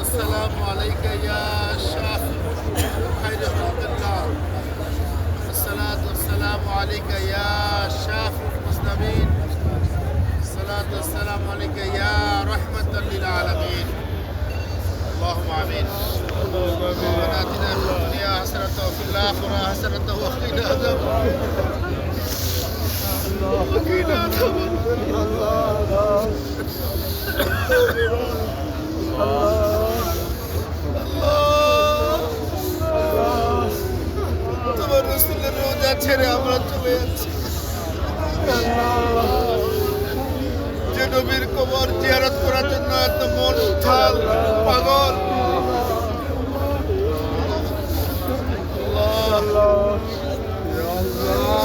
والسلام عليك يا شاف خير خلق الله. الصلاة والسلام عليك يا شاف المسلمين. الصلاة والسلام عليك يا رحمة للعالمين. اللهم آمين. ربنا آتنا في الدنيا حسنة وفي الآخرة حسنة وقنا عذاب তোমার রাসূলের রোজা ছেড়ে আমরা চলে যাচ্ছি। যে নবীর কবর জিয়ারত করার জন্য এত মন উথাল পাগল,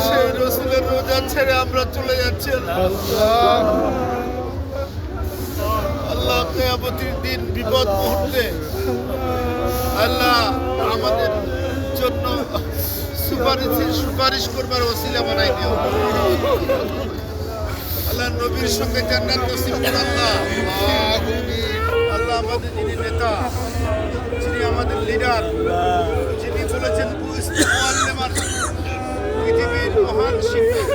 সেই রাসূলের রোজা ছেড়ে আমরা চলে যাচ্ছি। আল্লাহ কিয়ামতের দিন বিপদ মুহূর্তে আল্লাহ আমাদের জন্য সুপারিশ করবার ওসিলা বানাই দিও। আল্লাহ নবীর সঙ্গে জান্নাত নসিব করুন আল্লাহ। আল্লাহ আমাদের যিনি নেতা, যিনি আমাদের লিডার, যিনি বলেছেন পৃথিবীর মহান শিক্ষক,